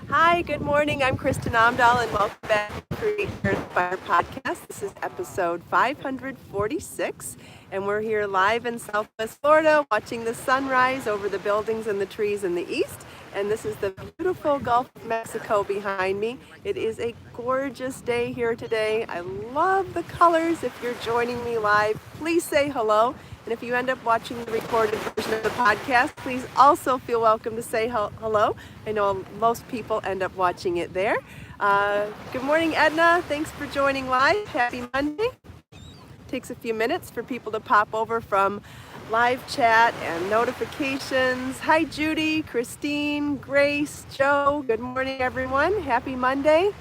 Hi, good morning. I'm Kristin Omdahl, and welcome back to Create Your Inspire podcast. This is episode 546, and we're here live in Southwest Florida watching the sunrise over the buildings and the trees in the east. And this is the beautiful Gulf of Mexico behind me. It is a gorgeous day here today. I love the colors. If you're joining me live, please say hello. And if you end up watching the recorded version of the podcast, please also feel welcome to say hello. I know most people end up watching it there. Good morning, Edna. Thanks for joining live. Happy Monday. Takes a few minutes for people to pop over from live chat and notifications. Hi, Judy, Christine, Grace, Joe. Good morning, everyone. Happy Monday.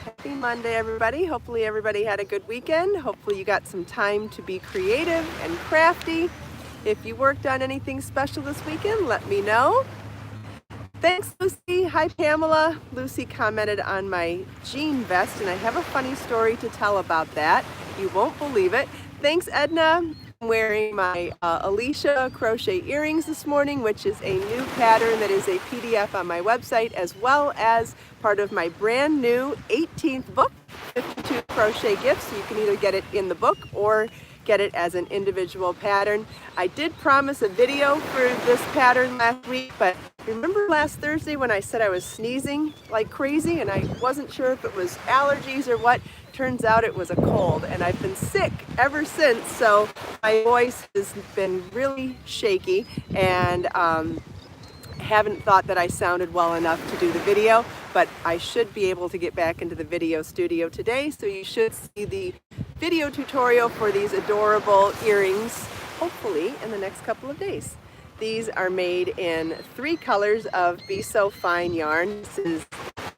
Happy Monday, everybody. Hopefully everybody had a good weekend. Hopefully you got some time to be creative and crafty. If you worked on anything special this weekend, let me know. Thanks, Lucy. Hi, Pamela. Lucy commented on my jean vest, and I have a funny story to tell about that. You won't believe it. Thanks, Edna. I'm wearing my Alicia crochet earrings this morning, which is a new pattern that is a PDF on my website, as well as part of my brand new 18th book, 52 crochet gifts. So you can either get it in the book or get it as an individual pattern. I did promise a video for this pattern last week, but remember last Thursday when I said I was sneezing like crazy and I wasn't sure if it was allergies or what? Turns out it was a cold, and I've been sick ever since, so my voice has been really shaky, and haven't thought that I sounded well enough to do the video, but I should be able to get back into the video studio today, so you should see the video tutorial for these adorable earrings, hopefully in the next couple of days. These are made in 3 colors of Be So Fine yarn. This is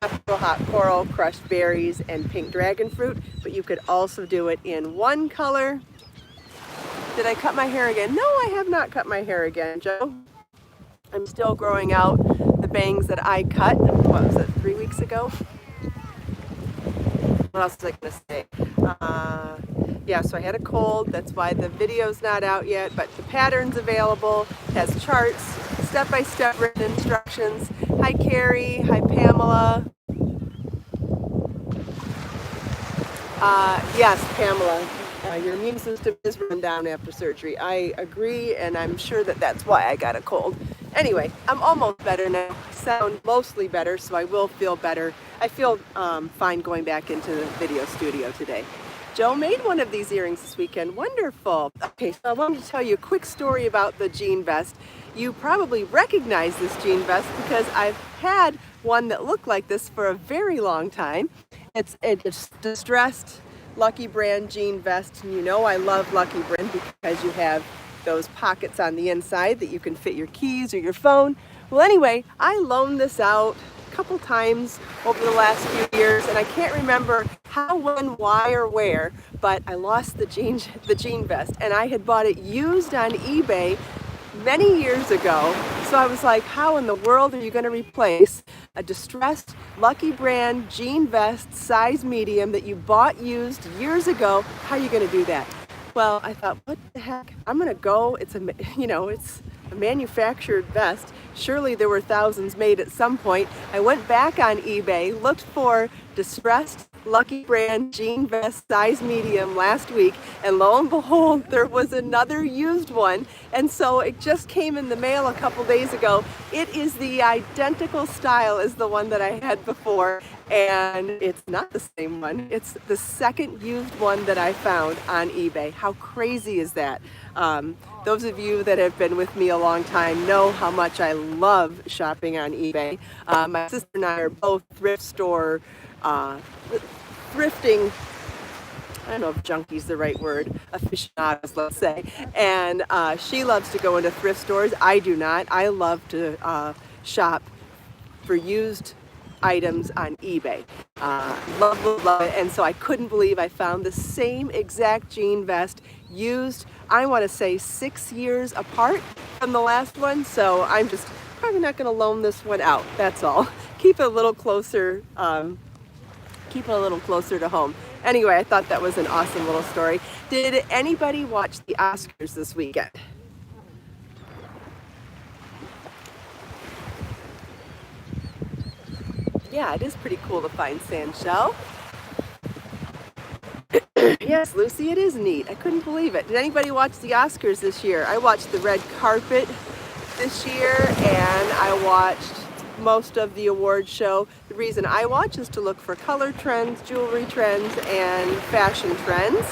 tropical hot coral, crushed berries, and pink dragon fruit, but you could also do it in 1 color. Did I cut my hair again? No, I have not cut my hair again, Joe. I'm still growing out the bangs that I cut, what was it, 3 weeks ago? What else was I going to say? Yeah, so I had a cold. That's why the video's not out yet, but the pattern's available. It has charts, step-by-step written instructions. Hi, Carrie. Hi, Pamela. Yes, Pamela. Your immune system is run down after surgery. I agree, and I'm sure that that's why I got a cold. Anyway, I'm almost better now. I sound mostly better, so I will feel better. I feel fine going back into the video studio today. Joe made one of these earrings this weekend. Wonderful. Okay, so I wanted to tell you a quick story about the jean vest. You probably recognize this jean vest because I've had one that looked like this for a very long time. It's a distressed Lucky Brand jean vest, and you know I love Lucky Brand because you have those pockets on the inside that you can fit your keys or your phone. Well, anyway, I loaned this out a couple times over the last few years, and I can't remember how, when, why, or where, but I lost the jean vest, and I had bought it used on eBay many years ago. So I was like, how in the world are you going to replace a distressed Lucky Brand jean vest size medium that you bought used years ago? How are you going to do that? Well, I thought, what the heck? I'm going to go. It's a manufactured vest. Surely there were thousands made at some point. I went back on eBay, looked for distressed Lucky Brand jean vest size medium last week, and lo and behold, there was another used one. And so it just came in the mail a couple days ago. It is the identical style as the one that I had before, and it's not the same one. It's the second used one that I found on eBay. How crazy is that? Those of you that have been with me a long time know how much I love shopping on eBay. My sister and I are both thrift store thrifting, I don't know if junkie's the right word, aficionados, let's say. And she loves to go into thrift stores. I do not. I love to shop for used items on eBay. Love it. And so I couldn't believe I found the same exact jean vest used, I want to say 6 years apart from the last one. So I'm just probably not going to loan this one out. That's all. Keep it a little closer. Keep it a little closer to home. Anyway, I thought that was an awesome little story. Did anybody watch the Oscars this weekend? Yeah, it is pretty cool to find sand shell. Yes, Lucy, it is neat. I couldn't believe it. Did anybody watch the Oscars this year? I watched the red carpet this year, and I watched most of the award show. The reason I watch is to look for color trends, jewelry trends, and fashion trends.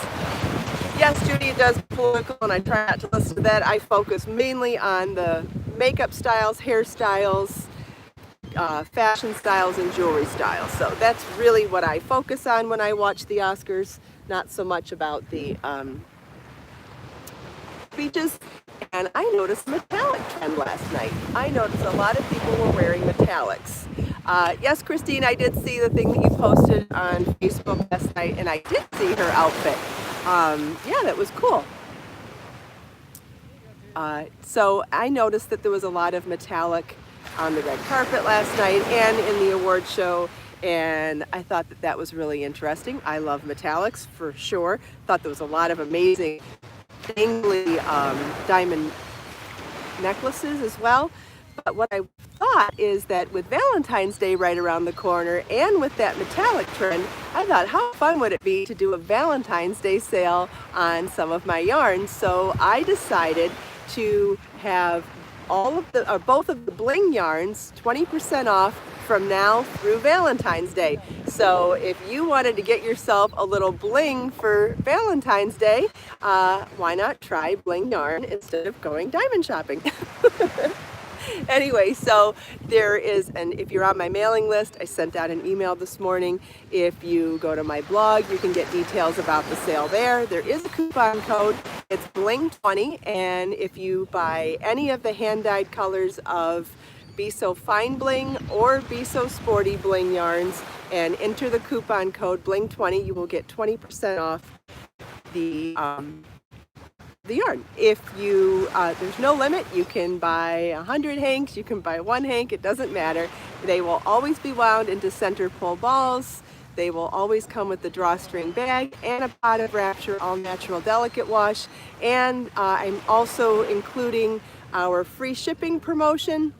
Yes, Judy, it does political, and I try not to listen to that. I focus mainly on the makeup styles, hairstyles, fashion styles, and jewelry styles. So that's really what I focus on when I watch the Oscars, not so much about the speeches. And I noticed a metallic trend last night. I noticed a lot of people were wearing metallics. Yes, Christine, I did see the thing that you posted on Facebook last night, and I did see her outfit. Yeah, that was cool. So I noticed that there was a lot of metallic on the red carpet last night and in the award show, and I thought that that was really interesting. I love metallics for sure. Thought there was a lot of amazing dangly diamond necklaces as well. But what I thought is that with Valentine's Day right around the corner and with that metallic trend, I thought how fun would it be to do a Valentine's Day sale on some of my yarns. So I decided to have all of the, or both of the bling yarns 20% off from now through Valentine's Day. So if you wanted to get yourself a little bling for Valentine's Day, why not try bling yarn instead of going diamond shopping? Anyway, so there is, and if you're on my mailing list, I sent out an email this morning. If you go to my blog, you can get details about the sale there. There is a coupon code. It's bling20, and if you buy any of the hand-dyed colors of Be So Fine Bling or Be So Sporty Bling yarns and enter the coupon code bling20, you will get 20% off the yarn. If you, there's no limit, you can buy 100 hanks, you can buy 1 hank, it doesn't matter. They will always be wound into center pull balls. They will always come with the drawstring bag and a pot of Wrapture all natural delicate wash. And I'm also including our free shipping promotion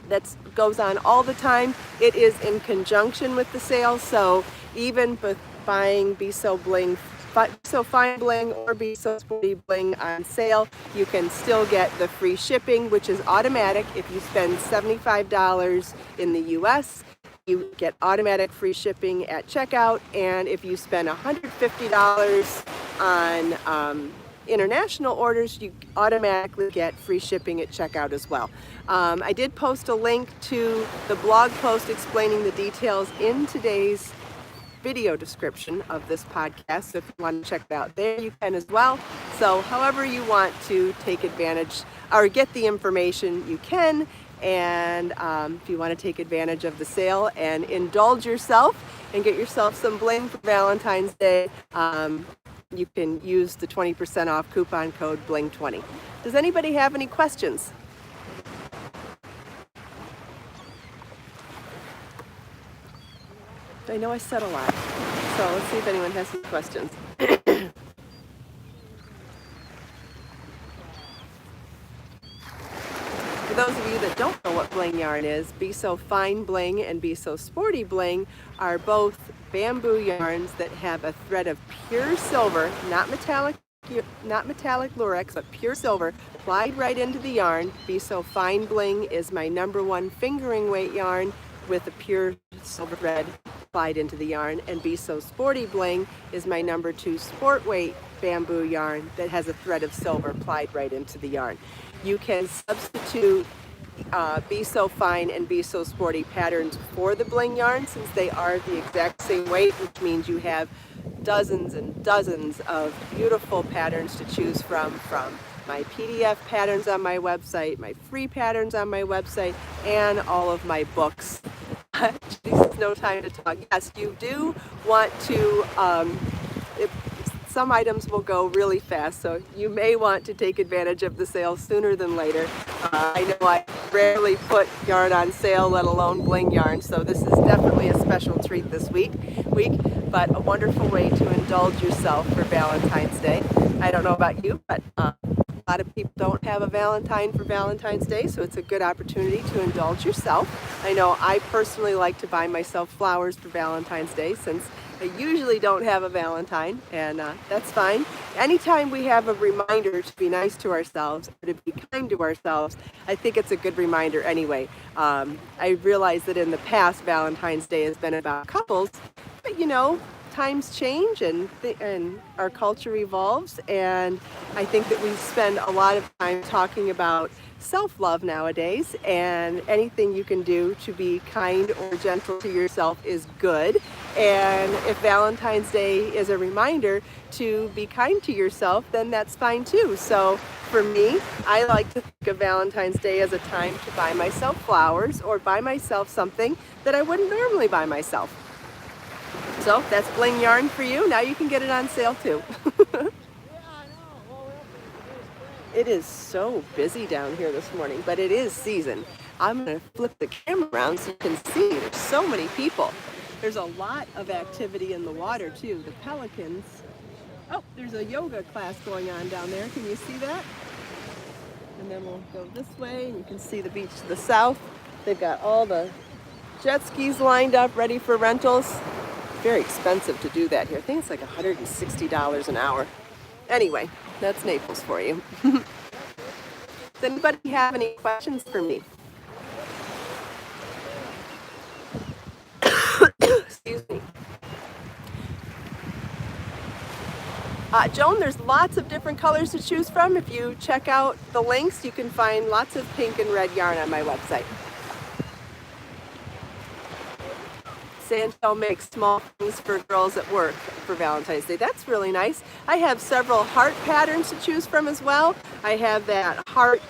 that goes on all the time. It is in conjunction with the sale, so even with buying Be So Fine Bling or Be So Sporty Bling on sale, you can still get the free shipping, which is automatic. If you spend $75 in the US, you get automatic free shipping at checkout, and if you spend $150 on international orders, you automatically get free shipping at checkout as well. I did post a link to the blog post explaining the details in today's video description of this podcast, so if you want to check it out there, you can as well. So however you want to take advantage or get the information, you can. And if you want to take advantage of the sale and indulge yourself and get yourself some bling for Valentine's Day, you can use the 20% off coupon code bling20. Does anybody have any questions? I know I said a lot, so let's see if anyone has some questions. For those of you that don't know what bling yarn is, Be So Fine Bling and Be So Sporty Bling are both bamboo yarns that have a thread of pure silver, not metallic lurex, but pure silver, applied right into the yarn. Be So Fine Bling is my #1 fingering weight yarn with a pure silver thread applied into the yarn, and Be So Sporty Bling is my #2 sport weight bamboo yarn that has a thread of silver applied right into the yarn. You can substitute Be So Fine and Be So Sporty patterns for the bling yarn, since they are the exact same weight, which means you have dozens and dozens of beautiful patterns to choose from my PDF patterns on my website, my free patterns on my website, and all of my books. There's no time to talk. Yes, you do want to, some items will go really fast, so you may want to take advantage of the sale sooner than later. I know I rarely put yarn on sale, let alone bling yarn, so this is definitely a special treat this week. but a wonderful way to indulge yourself for Valentine's Day. I don't know about you, but a lot of people don't have a Valentine for Valentine's Day, so it's a good opportunity to indulge yourself. I know I personally like to buy myself flowers for Valentine's Day since I usually don't have a Valentine, and that's fine. Anytime we have a reminder to be nice to ourselves, or to be kind to ourselves, I think it's a good reminder anyway. I realize that in the past, Valentine's Day has been about couples, but you know, times change and our culture evolves, and I think that we spend a lot of time talking about self-love nowadays, and anything you can do to be kind or gentle to yourself is good. And if Valentine's Day is a reminder to be kind to yourself, then that's fine too. So for me, I like to think of Valentine's Day as a time to buy myself flowers or buy myself something that I wouldn't normally buy myself. So that's Bling Yarn for you. Now you can get it on sale too. It is so busy down here this morning, but it is season. I'm going to flip the camera around so you can see there's so many people. There's a lot of activity in the water too. The pelicans. Oh, there's a yoga class going on down there. Can you see that? And then we'll go this way and you can see the beach to the south. They've got all the jet skis lined up ready for rentals. Very expensive to do that here. I think it's like $160 an hour. Anyway, that's Naples for you. Does anybody have any questions for me? Excuse me. Joan, there's lots of different colors to choose from. If you check out the links, you can find lots of pink and red yarn on my website. Santel makes small things for girls at work for Valentine's Day. That's really nice. I have several heart patterns to choose from as well. I have that heart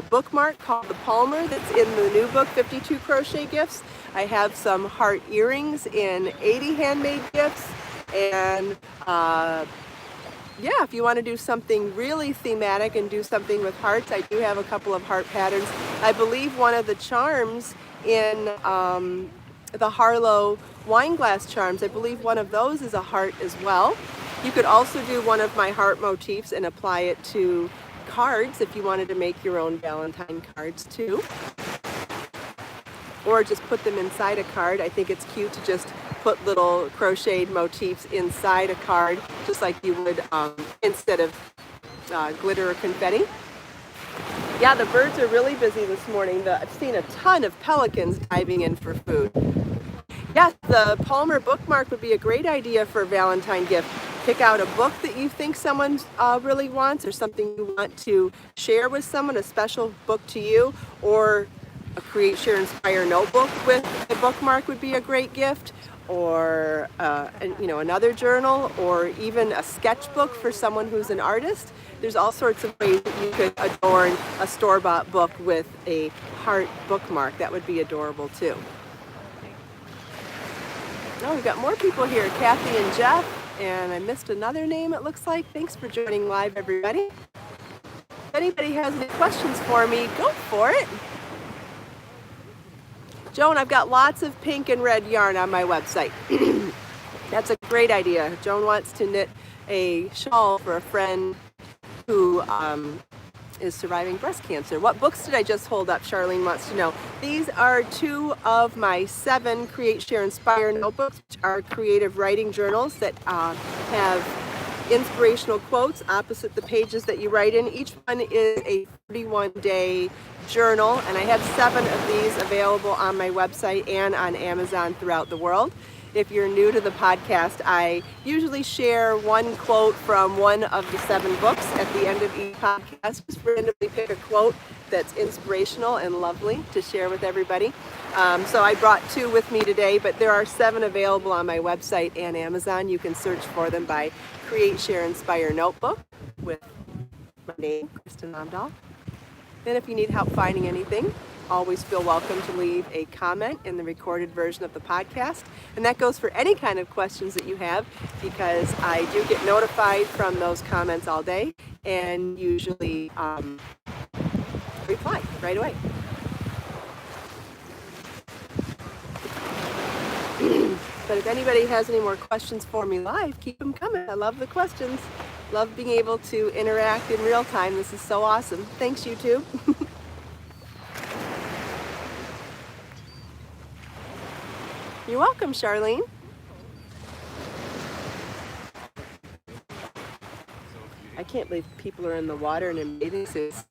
bookmark called the Palmer that's in the new book, 52 Crochet Gifts. I have some heart earrings in 80 handmade gifts. And yeah, if you want to do something really thematic and do something with hearts, I do have a couple of heart patterns. I believe one of the charms in the Harlow wine glass charms, I believe one of those is a heart as well. You could also do one of my heart motifs and apply it to cards if you wanted to make your own Valentine cards too. Or just put them inside a card. I think it's cute to just put little crocheted motifs inside a card, just like you would instead of glitter or confetti. Yeah, the birds are really busy this morning. I've seen a ton of pelicans diving in for food. Yes, the Palmer bookmark would be a great idea for a Valentine gift. Pick out a book that you think someone really wants, or something you want to share with someone, a special book to you, or a Create, Share, Inspire notebook with a bookmark would be a great gift, or another journal, or even a sketchbook for someone who's an artist. There's all sorts of ways that you could adorn a store-bought book with a heart bookmark. That would be adorable too. Oh, we've got more people here, Kathy and Jeff, and I missed another name it looks like. Thanks for joining live, everybody. If anybody has any questions for me, go for it. Joan, I've got lots of pink and red yarn on my website. That's a great idea. Joan wants to knit a shawl for a friend who is surviving breast cancer. What books did I just hold up? Charlene wants to know. These are 2 of my 7 Create, Share, Inspire notebooks, which are creative writing journals that have inspirational quotes opposite the pages that you write in. Each one is a 31-day journal, and I have 7 of these available on my website and on Amazon throughout the world. If you're new to the podcast, I usually share one quote from one of the 7 books at the end of each podcast. Just randomly pick a quote that's inspirational and lovely to share with everybody. So I brought 2 with me today, but there are 7 available on my website and Amazon. You can search for them by Create, Share, Inspire Notebook with my name, Kristin Omdahl. And if you need help finding anything, always feel welcome to leave a comment in the recorded version of the podcast. And that goes for any kind of questions that you have, because I do get notified from those comments all day and usually reply right away. But if anybody has any more questions for me live, keep them coming. I love the questions. Love being able to interact in real time. This is so awesome. Thanks, YouTube. You're welcome, Charlene. I can't believe people are in the water and in bathing suits.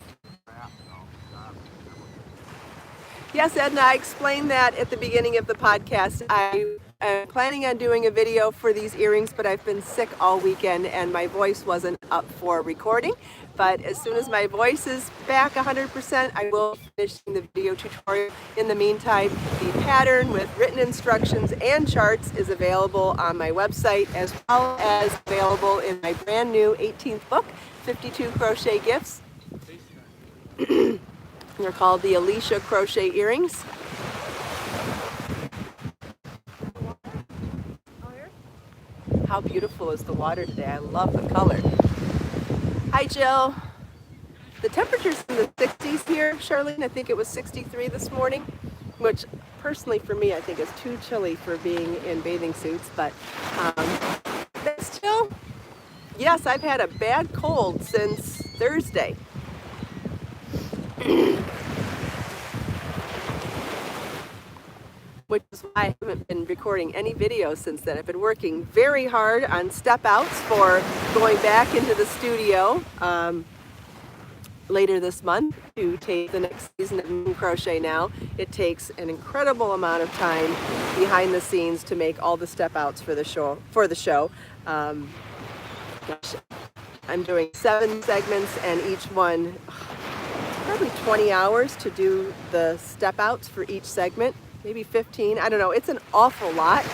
Yes, Edna, I explained that at the beginning of the podcast. I am planning on doing a video for these earrings, but I've been sick all weekend and my voice wasn't up for recording. But as soon as my voice is back 100%, I will finish the video tutorial. In the meantime, the pattern with written instructions and charts is available on my website, as well as available in my brand new 18th book, 52 Crochet Gifts. They're called the Alicia Crochet Earrings. How beautiful is the water today? I love the color. Hi, Jill. The temperature's in the 60s here, Charlene. I think it was 63 this morning, which personally for me, I think is too chilly for being in bathing suits, but that's chill. Yes, I've had a bad cold since Thursday. Which is why I haven't been recording any videos since then. I've been working very hard on step outs for going back into the studio later this month to take the next season of Knit & Crochet Now. It takes an incredible amount of time behind the scenes to make all the step outs for the show. Gosh, I'm doing 7 segments and each one probably 20 hours to do the step outs for each segment. Maybe 15, I don't know. It's an awful lot.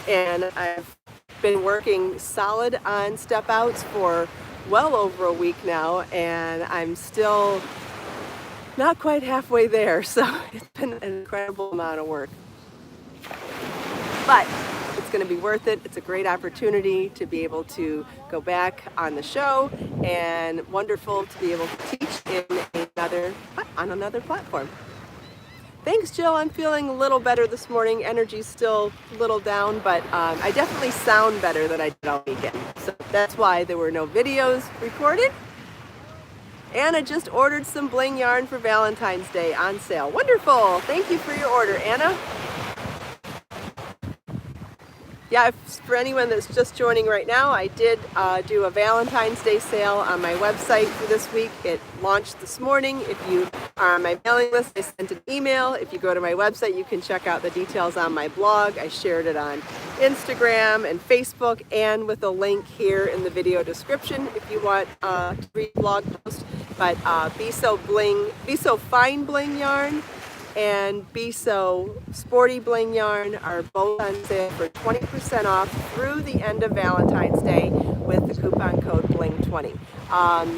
And I've been working solid on step outs for well over a week now, and I'm still not quite halfway there. So it's been an incredible amount of work. But it's going to be worth it. It's a great opportunity to be able to go back on the show, and wonderful to be able to teach on another platform. Thanks, Jill. I'm feeling a little better this morning. Energy's still a little down, but I definitely sound better than I did all weekend. So that's why there were no videos recorded. Anna just ordered some bling yarn for Valentine's Day on sale. Wonderful. Thank you for your order, Anna. Yeah, for anyone that's just joining right now, I did do a Valentine's Day sale on my website for this week. It launched this morning. If you are on my mailing list, I sent an email. If you go to my website, you can check out the details on my blog. I shared it on Instagram and Facebook, and with a link here in the video description if you want to read the blog post. But Be So Fine Bling Yarn and Be So Sporty Bling Yarn are both on sale for 20% off through the end of Valentine's Day with the coupon code BLING20.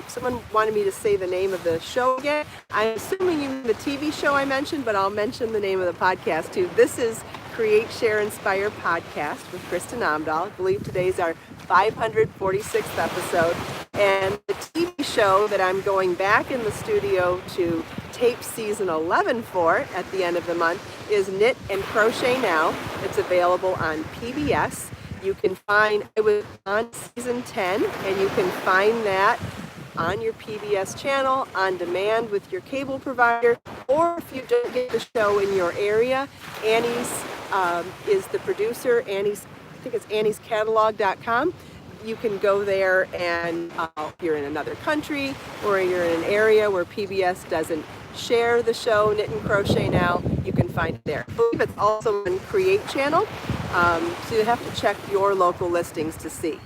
Someone wanted me to say the name of the show again. I'm assuming you mean the TV show I mentioned, but I'll mention the name of the podcast too. This is Create, Share, Inspire podcast with Kristin Omdahl. I believe today's our 546th episode. And the TV show that I'm going back in the studio to tape season 11 for at the end of the month is Knit & Crochet Now. It's available on PBS. You can find it was on season 10, and you can find that on your PBS channel on demand with your cable provider, or if you don't get the show in your area, Annie's is the producer. I think it's anniescatalog.com. You can go there, and if you're in another country or you're in an area where PBS doesn't share the show Knit & Crochet Now, you can find it there. I believe it's also on Create channel, so you have to check your local listings to see.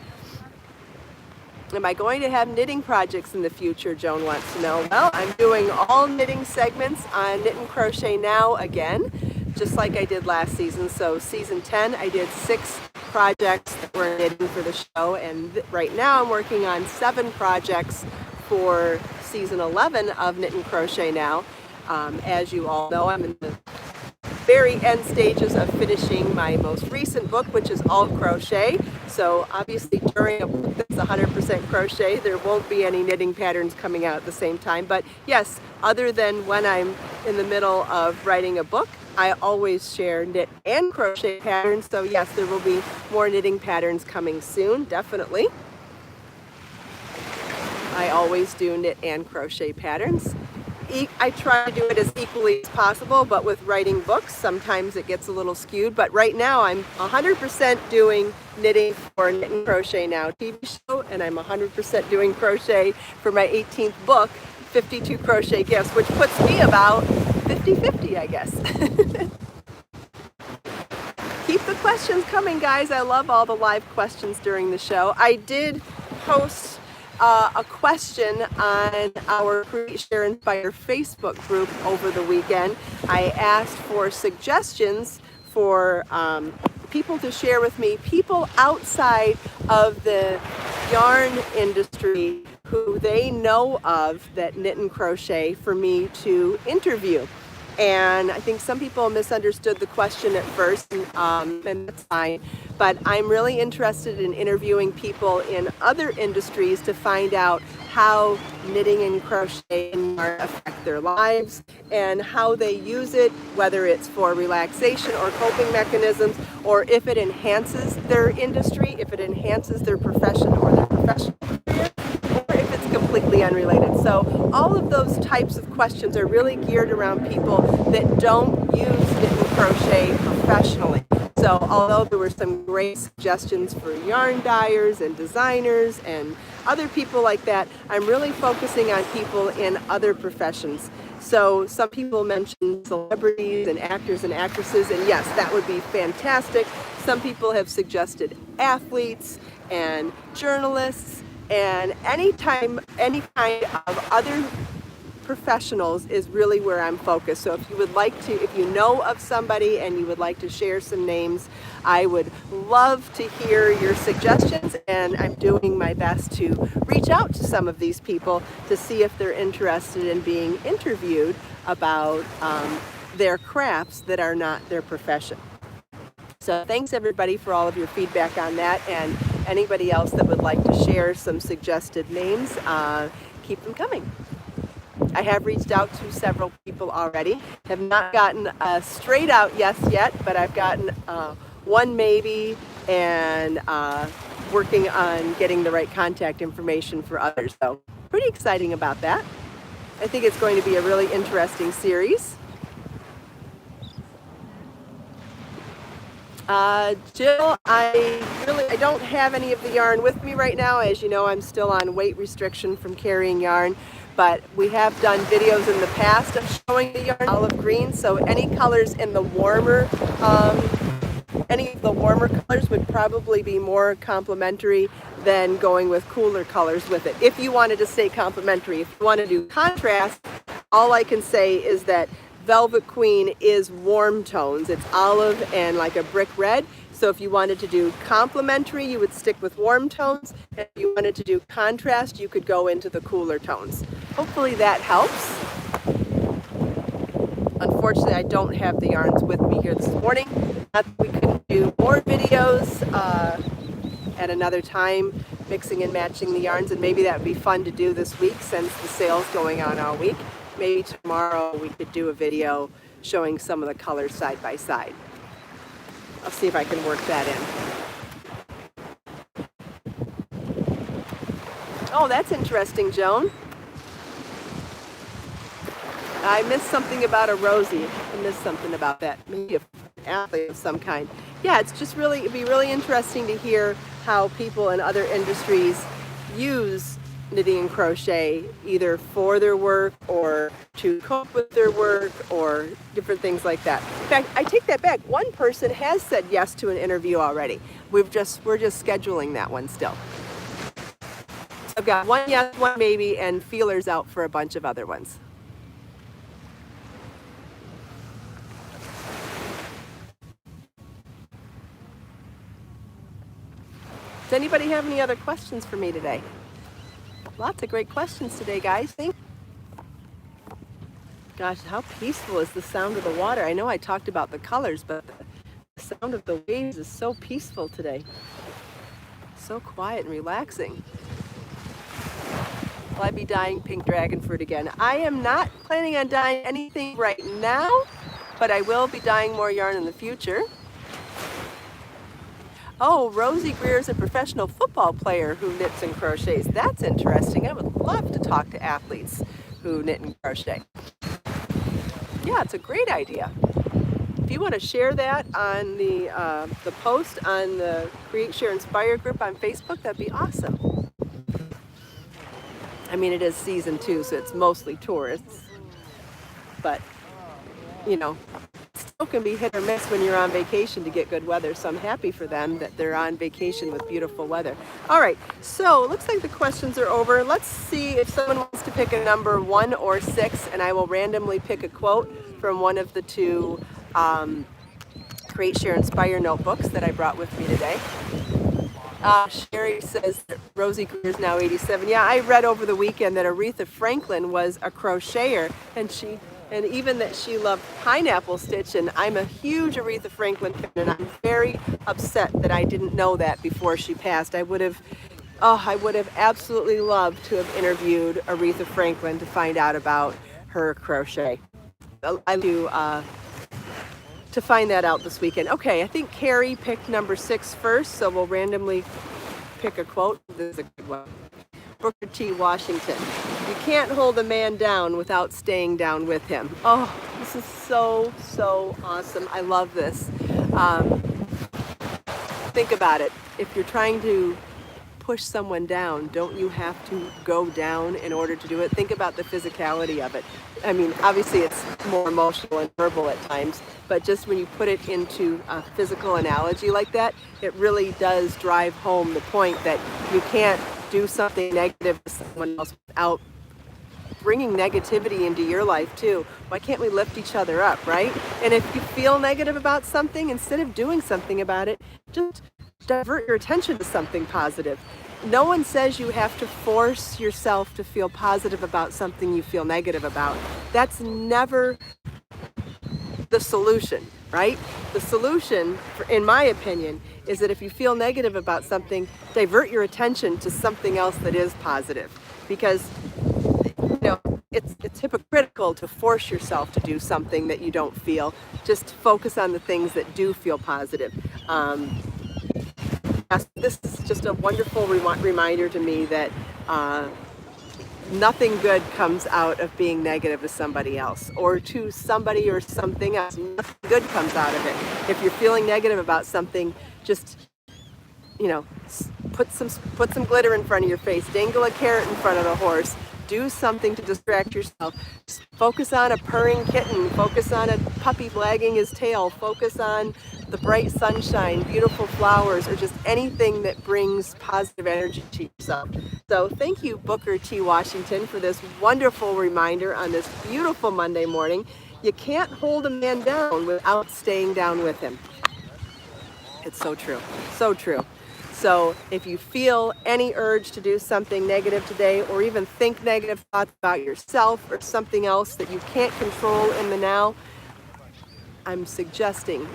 Am I going to have knitting projects in the future, Joan wants to know. Well, I'm doing all knitting segments on Knit & Crochet Now again, just like I did last season. So season 10, I did 6 projects that were knitting for the show, and right now I'm working on 7 projects for season 11 of Knit & Crochet Now. As you all know, I'm in the very end stages of finishing my most recent book, which is all crochet. So obviously during a book that's 100% crochet. There won't be any knitting patterns coming out at the same time. But yes, other than when I'm in the middle of writing a book, I always share knit and crochet patterns. So yes, there will be more knitting patterns coming soon, definitely. I always do knit and crochet patterns. I try to do it as equally as possible, but with writing books, sometimes it gets a little skewed. But right now, I'm 100% doing knitting for Knit and Crochet Now TV show, and I'm 100% doing crochet for my 18th book, 52 Crochet Gifts, which puts me about 50-50, I guess. Keep the questions coming, guys. I love all the live questions during the show. I did post a question on our Create, Share, Inspire Facebook group over the weekend. I asked for suggestions for people to share with me, people outside of the yarn industry who they know of that knit and crochet for me to interview. And I think some people misunderstood the question at first, and that's fine. But I'm really interested in interviewing people in other industries to find out how knitting and crochet and yarn affect their lives and how they use it, whether it's for relaxation or coping mechanisms, or if it enhances their industry, if it enhances their profession or their professional career, or if it's completely unrelated. So all of those types of questions are really geared around people that don't use knit and crochet professionally. So although there were some great suggestions for yarn dyers and designers and other people like that, I'm really focusing on people in other professions. So some people mentioned celebrities and actors and actresses, and yes, that would be fantastic. Some people have suggested athletes and journalists, and any kind of other professionals is really where I'm focused. So if you would like to, if you know of somebody and you would like to share some names, I would love to hear your suggestions, and I'm doing my best to reach out to some of these people to see if they're interested in being interviewed about their crafts that are not their profession. So thanks everybody for all of your feedback on that, and anybody else that would like to share some suggested names, keep them coming. I have reached out to several people already. Have not gotten a straight out yes yet, but I've gotten one maybe, and working on getting the right contact information for others. So pretty exciting about that. I think it's going to be a really interesting series. Jill, I don't have any of the yarn with me right now. As you know, I'm still on weight restriction from carrying yarn, but we have done videos in the past of showing the yarn olive green, so any colors in the warmer, any of the warmer colors would probably be more complementary than going with cooler colors with it. If you wanted to stay complementary, if you want to do contrast, all I can say is that Velvet Queen is warm tones. It's olive and like a brick red. So if you wanted to do complementary, you would stick with warm tones. And if you wanted to do contrast, you could go into the cooler tones. Hopefully that helps. Unfortunately, I don't have the yarns with me here this morning. Not that we couldn't do more videos at another time, mixing and matching the yarns, and maybe that would be fun to do this week since the sale's going on all week. Maybe tomorrow we could do a video showing some of the colors side by side. I'll see if I can work that in. Oh, that's interesting, Joan. I missed something about a Rosie. I missed something about that. Maybe an athlete of some kind. Yeah, it's just really, it'd be really interesting to hear how people in other industries use knitting and crochet, either for their work or to cope with their work or different things like that. In fact, I take that back. One person has said yes to an interview already. We're just scheduling that one still. So I've got one yes, one maybe, and feelers out for a bunch of other ones. Does anybody have any other questions for me today? Lots of great questions today, guys. Thank you. Gosh, how peaceful is the sound of the water? I know I talked about the colors, but the sound of the waves is so peaceful today. So quiet and relaxing. Will I be dyeing pink dragon fruit again? I am not planning on dyeing anything right now, but I will be dyeing more yarn in the future. Oh, Rosie Greer is a professional football player who knits and crochets. That's interesting. I would love to talk to athletes who knit and crochet. Yeah, it's a great idea. If you want to share that on the post on the Create, Share, Inspire group on Facebook, that'd be awesome. I mean, it is season 2, so it's mostly tourists. But, you know, still can be hit or miss when you're on vacation to get good weather. So I'm happy for them that they're on vacation with beautiful weather. All right, so looks like the questions are over. Let's see if someone wants to pick a number 1 or 6, and I will randomly pick a quote from one of the 2 Create, Share, Inspire notebooks that I brought with me today. Sherry says that Rosie Greer is now 87. Yeah, I read over the weekend that Aretha Franklin was a crocheter, and even that she loved pineapple stitch, and I'm a huge Aretha Franklin fan, and I'm very upset that I didn't know that before she passed. I would have absolutely loved to have interviewed Aretha Franklin to find out about her crochet. I do to find that out this weekend. Okay, I think Carrie picked number 6 first, so we'll randomly pick a quote. This is a good one. Booker T. Washington. You can't hold a man down without staying down with him. Oh, this is so awesome. I love this. Think about it. If you're trying to push someone down, don't you have to go down in order to do it? Think about the physicality of it. I mean, obviously it's more emotional and verbal at times, but just when you put it into a physical analogy like that, it really does drive home the point that you can't do something negative to someone else without bringing negativity into your life too. Why can't we lift each other up, right? And if you feel negative about something, instead of doing something about it, just divert your attention to something positive. No one says you have to force yourself to feel positive about something you feel negative about. That's never the solution, right? The solution, in my opinion, is that if you feel negative about something, divert your attention to something else that is positive. Because, you know, it's hypocritical to force yourself to do something that you don't feel. Just focus on the things that do feel positive. This is just a wonderful reminder to me that nothing good comes out of being negative to somebody else or to somebody or something else. Nothing good comes out of it. If you're feeling negative about something, just, you know, put some glitter in front of your face, dangle a carrot in front of the horse, do something to distract yourself. Just focus on a purring kitten, focus on a puppy wagging his tail, focus on the bright sunshine, beautiful flowers, or just anything that brings positive energy to yourself. So thank you, Booker T. Washington, for this wonderful reminder on this beautiful Monday morning. You can't hold a man down without staying down with him. It's so true, so true. So if you feel any urge to do something negative today, or even think negative thoughts about yourself or something else that you can't control in the now, I'm suggesting,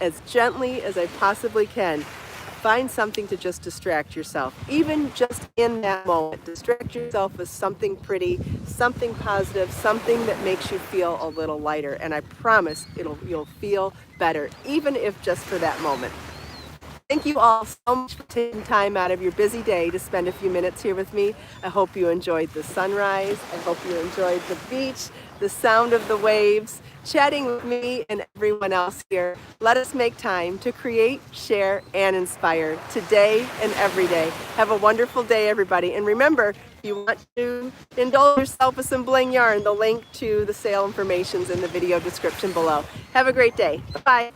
as gently as I possibly can, find something to just distract yourself. Even just in that moment, distract yourself with something pretty, something positive, something that makes you feel a little lighter. And I promise you'll feel better, even if just for that moment. Thank you all so much for taking time out of your busy day to spend a few minutes here with me. I hope you enjoyed the sunrise. I hope you enjoyed the beach, the sound of the waves, chatting with me and everyone else here. Let us make time to create, share, and inspire today and every day. Have a wonderful day, everybody. And remember, if you want to indulge yourself with some bling yarn, the link to the sale information is in the video description below. Have a great day. Bye.